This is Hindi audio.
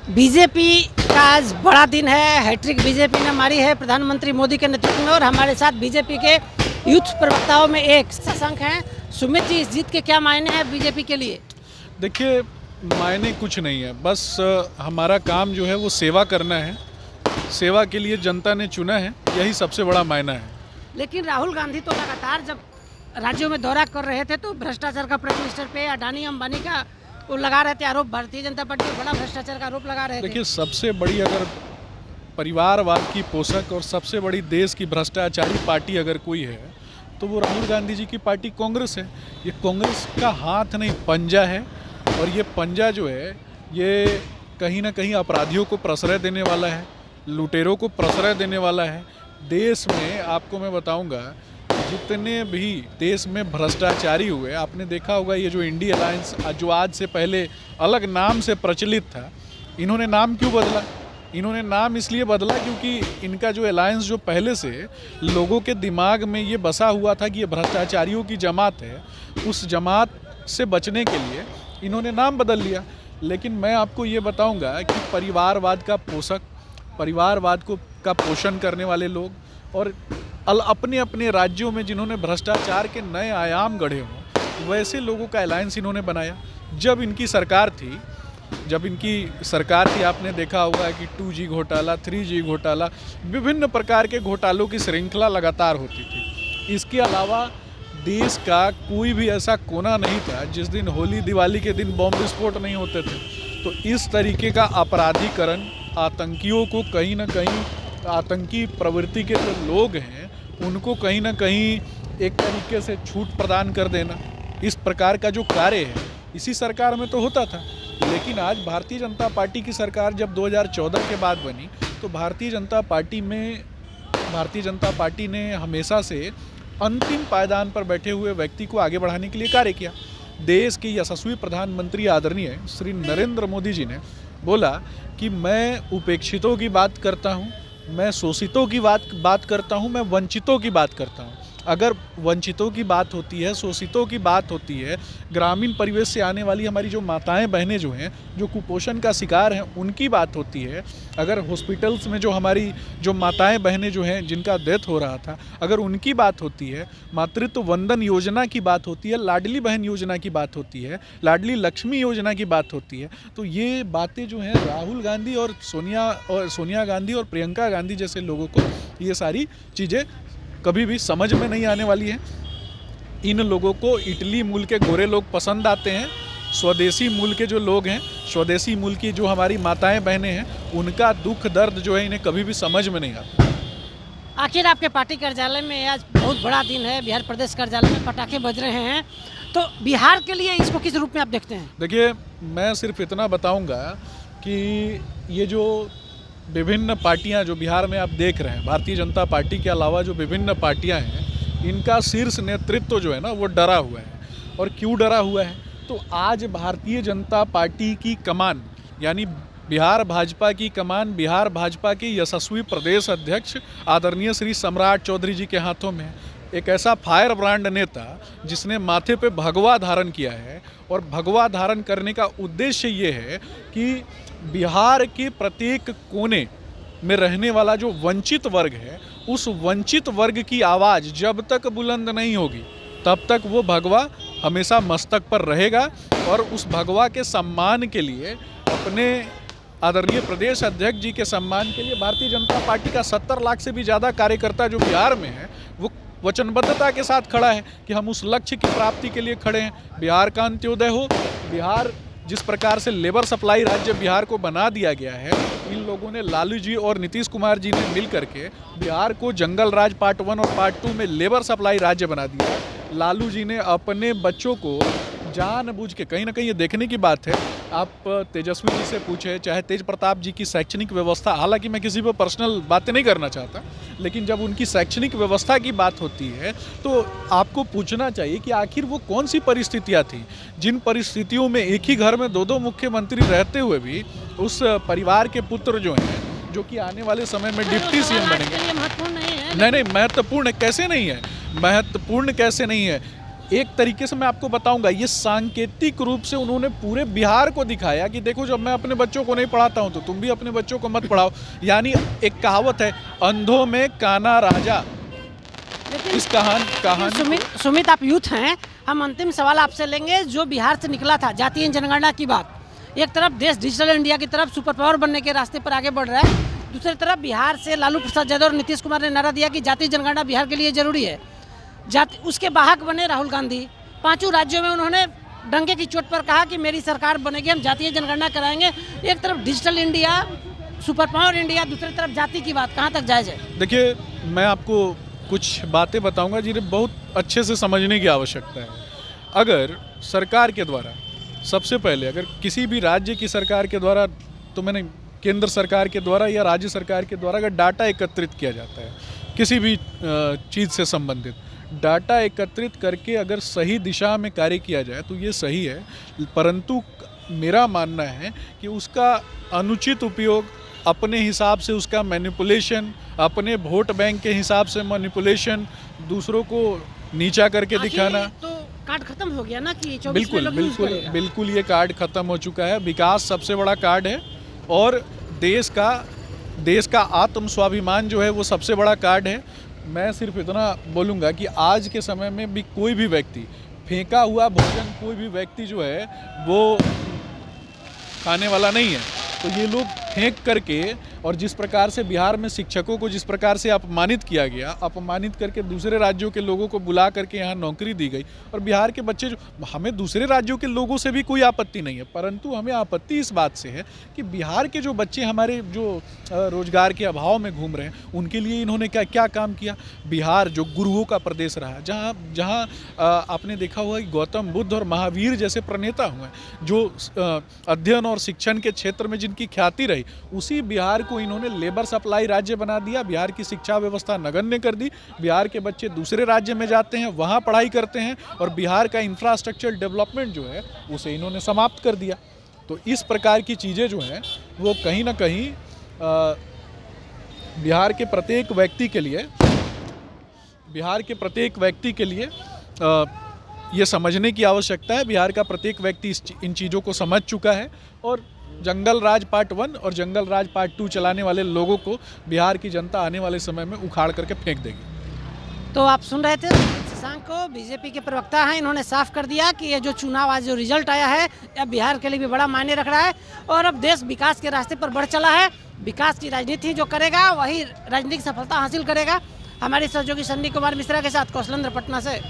बीजेपी का आज बड़ा दिन है। हैट्रिक बीजेपी ने मारी है प्रधानमंत्री मोदी के नेतृत्व में। और हमारे साथ बीजेपी के यूथ प्रवक्ताओं में एक शशांक हैं। सुमित जी, इस जीत के क्या मायने हैं बीजेपी के लिए? देखिए, मायने कुछ नहीं है, बस हमारा काम जो है वो सेवा करना है। सेवा के लिए जनता ने चुना है, यही सबसे बड़ा मायना है। लेकिन राहुल गांधी तो लगातार जब राज्यों में दौरा कर रहे थे तो भ्रष्टाचार का प्राइम मिनिस्टर पे, अडानी अंबानी का वो लगा रहे थे आरोप। भारतीय जनता पार्टी पर बड़ा भ्रष्टाचार का आरोप लगा रहे थे। देखिए, सबसे बड़ी अगर परिवारवाद की पोषक और सबसे बड़ी देश की भ्रष्टाचारी पार्टी अगर कोई है तो वो राहुल गांधी जी की पार्टी कांग्रेस है। ये कांग्रेस का हाथ नहीं, पंजा है। और ये पंजा जो है ये कहीं ना कहीं अपराधियों को प्रश्रय देने वाला है, लुटेरों को प्रश्रय देने वाला है। देश में आपको मैं बताऊंगा, जितने भी देश में भ्रष्टाचारी हुए, आपने देखा होगा ये जो इंडी अलायंस जो आज से पहले अलग नाम से प्रचलित था, इन्होंने नाम क्यों बदला? इन्होंने नाम इसलिए बदला क्योंकि इनका जो अलायंस जो पहले से लोगों के दिमाग में ये बसा हुआ था कि ये भ्रष्टाचारियों की जमात है, उस जमात से बचने के लिए इन्होंने नाम बदल लिया। लेकिन मैं आपको ये बताऊंगा कि परिवारवाद का पोषक, परिवारवाद को का पोषण करने वाले लोग और अपने अपने राज्यों में जिन्होंने भ्रष्टाचार के नए आयाम गढ़े हों, वैसे लोगों का अलायंस इन्होंने बनाया। जब इनकी सरकार थी आपने देखा होगा कि 2G घोटाला, 3G घोटाला, विभिन्न प्रकार के घोटालों की श्रृंखला लगातार होती थी। इसके अलावा देश का कोई भी ऐसा कोना नहीं था जिस दिन होली दिवाली के दिन बम विस्फोट नहीं होते थे। तो इस तरीके का अपराधीकरण, आतंकियों को कहीं ना कहीं, आतंकी प्रवृत्ति के जो लोग हैं उनको कहीं ना कहीं एक तरीके से छूट प्रदान कर देना, इस प्रकार का जो कार्य है इसी सरकार में तो होता था। लेकिन आज भारतीय जनता पार्टी की सरकार जब 2014 के बाद बनी तो भारतीय जनता पार्टी ने हमेशा से अंतिम पायदान पर बैठे हुए व्यक्ति को आगे बढ़ाने के लिए कार्य किया। देश के यशस्वी प्रधानमंत्री आदरणीय श्री नरेंद्र मोदी जी ने बोला कि मैं उपेक्षितों की बात करता हूँ, मैं शोषितों की बात करता हूँ, मैं वंचितों की बात करता हूँ। अगर वंचितों की बात होती है, शोषितों की बात होती है, ग्रामीण परिवेश से आने वाली हमारी जो माताएं बहनें जो हैं, जो कुपोषण का शिकार हैं, उनकी बात होती है, अगर हॉस्पिटल्स में जो हमारी जो माताएं बहनें जो हैं जिनका डेथ हो रहा था, अगर उनकी बात होती है, मातृत्व वंदन योजना की बात होती है, लाडली बहन योजना की बात होती है, लाडली लक्ष्मी योजना की बात होती है, तो ये बातें जो हैं राहुल गांधी और सोनिया गांधी और प्रियंका गांधी जैसे लोगों को ये सारी चीज़ें कभी भी समझ में नहीं आने वाली है। इन लोगों को इटली मूल के गोरे लोग पसंद आते हैं। स्वदेशी मूल के जो लोग हैं, स्वदेशी मूल की जो हमारी माताएं बहनें हैं, उनका दुख दर्द जो है इन्हें कभी भी समझ में नहीं आता। आखिर आपके पार्टी कार्यालय में आज बहुत बड़ा दिन है, बिहार प्रदेश कार्यालय में पटाखे बज रहे हैं, तो बिहार के लिए इसको किस रूप में आप देखते हैं? देखिए, मैं सिर्फ इतना बताऊंगा कि ये जो विभिन्न पार्टियां जो बिहार में आप देख रहे हैं, भारतीय जनता पार्टी के अलावा जो विभिन्न पार्टियां हैं, इनका शीर्ष नेतृत्व जो है ना वो डरा हुआ है। और क्यों डरा हुआ है? तो आज भारतीय जनता पार्टी की कमान, यानी बिहार भाजपा की कमान, बिहार भाजपा के यशस्वी प्रदेश अध्यक्ष आदरणीय श्री सम्राट चौधरी जी के हाथों में है। एक ऐसा फायर ब्रांड नेता जिसने माथे पे भगवा धारण किया है, और भगवा धारण करने का उद्देश्य ये है कि बिहार के प्रत्येक कोने में रहने वाला जो वंचित वर्ग है, उस वंचित वर्ग की आवाज़ जब तक बुलंद नहीं होगी तब तक वो भगवा हमेशा मस्तक पर रहेगा। और उस भगवा के सम्मान के लिए, अपने आदरणीय प्रदेश अध्यक्ष जी के सम्मान के लिए, भारतीय जनता पार्टी का 70 लाख से भी ज़्यादा कार्यकर्ता जो बिहार में है वो वचनबद्धता के साथ खड़ा है कि हम उस लक्ष्य की प्राप्ति के लिए खड़े हैं। बिहार का अंत्योदय हो। बिहार जिस प्रकार से लेबर सप्लाई राज्य बिहार को बना दिया गया है, इन लोगों ने, लालू जी और नीतीश कुमार जी ने मिल करके बिहार को जंगल राज पार्ट 1 और पार्ट 2 में लेबर सप्लाई राज्य बना दिया। लालू जी ने अपने बच्चों को जानबूझ के, कहीं ना कहीं ये देखने की बात है, आप तेजस्वी जी से पूछे, चाहे तेज प्रताप जी की शैक्षणिक व्यवस्था, हालांकि मैं किसी पर पर्सनल बातें नहीं करना चाहता, लेकिन जब उनकी शैक्षणिक व्यवस्था की बात होती है तो आपको पूछना चाहिए कि आखिर वो कौन सी परिस्थितियां थी, जिन परिस्थितियों में एक ही घर में 2-2 मुख्यमंत्री रहते हुए भी उस परिवार के पुत्र जो हैं, जो कि आने वाले समय में डिप्टी सीएम बनेंगे। महत्वपूर्ण नहीं है? नहीं, महत्वपूर्ण कैसे नहीं है? महत्वपूर्ण कैसे नहीं है? एक तरीके से मैं आपको बताऊंगा, ये सांकेतिक रूप से उन्होंने पूरे बिहार को दिखाया कि देखो जब मैं अपने बच्चों को नहीं पढ़ाता हूं तो तुम भी अपने बच्चों को मत पढ़ाओ। यानी एक कहावत है, अंधों में काना राजा। इस कहानी सुमित, आप यूथ हैं, हम अंतिम सवाल आपसे लेंगे। जो बिहार से निकला था जातीय जनगणना की बात, एक तरफ देश डिजिटल इंडिया की तरफ सुपर पावर बनने के रास्ते पर आगे बढ़ रहा है, दूसरी तरफ बिहार से लालू प्रसाद यादव और नीतीश कुमार ने नारा दिया कि जातीय जनगणना बिहार के लिए जरूरी है। उसके वाहक बने राहुल गांधी। 5 राज्यों में उन्होंने डंके की चोट पर कहा कि मेरी सरकार बनेगी, हम जातीय जनगणना कराएंगे। एक तरफ digital India, super power India, दूसरी तरफ जाति की बात, कहाँ तक जायज़ है? देखिए, मैं आपको कुछ बातें बताऊंगा जिन्हें बहुत अच्छे से समझने की आवश्यकता है। अगर सरकार के द्वारा, सबसे पहले अगर किसी भी राज्य की सरकार के द्वारा, तो मैंने केंद्र सरकार के द्वारा या राज्य सरकार के द्वारा अगर डाटा एकत्रित किया जाता है किसी भी चीज़ से संबंधित, डाटा एकत्रित करके अगर सही दिशा में कार्य किया जाए तो ये सही है। परंतु मेरा मानना है कि उसका अनुचित उपयोग, अपने हिसाब से उसका मैनिपुलेशन, अपने वोट बैंक के हिसाब से मैनिपुलेशन, दूसरों को नीचा करके दिखाना, तो कार्ड खत्म हो गया ना कि 24 में लोग यूज़ करेगा। बिल्कुल ये कार्ड खत्म हो चुका है। विकास सबसे बड़ा कार्ड है और देश का आत्म स्वाभिमान जो है वो सबसे बड़ा कार्ड है। मैं सिर्फ इतना बोलूँगा कि आज के समय में भी कोई भी व्यक्ति फेंका हुआ भोजन, कोई भी व्यक्ति जो है वो खाने वाला नहीं है। तो ये लोग फेंक करके, और जिस प्रकार से बिहार में शिक्षकों को जिस प्रकार से अपमानित किया गया, अपमानित करके दूसरे राज्यों के लोगों को बुला करके यहाँ नौकरी दी गई, और बिहार के बच्चे जो, हमें दूसरे राज्यों के लोगों से भी कोई आपत्ति नहीं है, परंतु हमें आपत्ति इस बात से है कि बिहार के जो बच्चे हमारे जो रोजगार के अभाव में घूम रहे हैं, उनके लिए इन्होंने क्या काम किया। बिहार जो गुरुओं का प्रदेश रहा, जहाँ आपने देखा हुआ कि गौतम बुद्ध और महावीर जैसे प्रणेता हुए, जो अध्ययन और शिक्षण के क्षेत्र में जिनकी ख्याति रही, उसी बिहार को इन्होंने लेबर सप्लाई राज्य बना दिया। बिहार की शिक्षा व्यवस्था नगण्य कर दी। बिहार के बच्चे दूसरे राज्य में जाते हैं, वहाँ पढ़ाई करते हैं, और बिहार का इंफ्रास्ट्रक्चर डेवलपमेंट जो है उसे इन्होंने समाप्त कर दिया। तो इस प्रकार की चीज़ें जो हैं वो कहीं ना कहीं बिहार के प्रत्येक व्यक्ति के लिए ये समझने की आवश्यकता है। बिहार का प्रत्येक व्यक्ति इन चीज़ों को समझ चुका है, और जंगल राज पार्ट 1 और जंगल राज पार्ट 2 चलाने वाले लोगों को बिहार की जनता आने वाले समय में उखाड़ करके फेंक देगी। तो आप सुन रहे थे शशांक को, बीजेपी के प्रवक्ता हैं। इन्होंने साफ कर दिया कि ये जो चुनाव आज जो रिजल्ट आया है, अब बिहार के लिए भी बड़ा मायने रख रहा है, और अब देश विकास के रास्ते पर बढ़ चला है। विकास की राजनीति जो करेगा वही राजनीतिक सफलता हासिल करेगा। हमारे सहयोगी सन्नी कुमार मिश्रा के साथ कौशलेंद्र पटना से।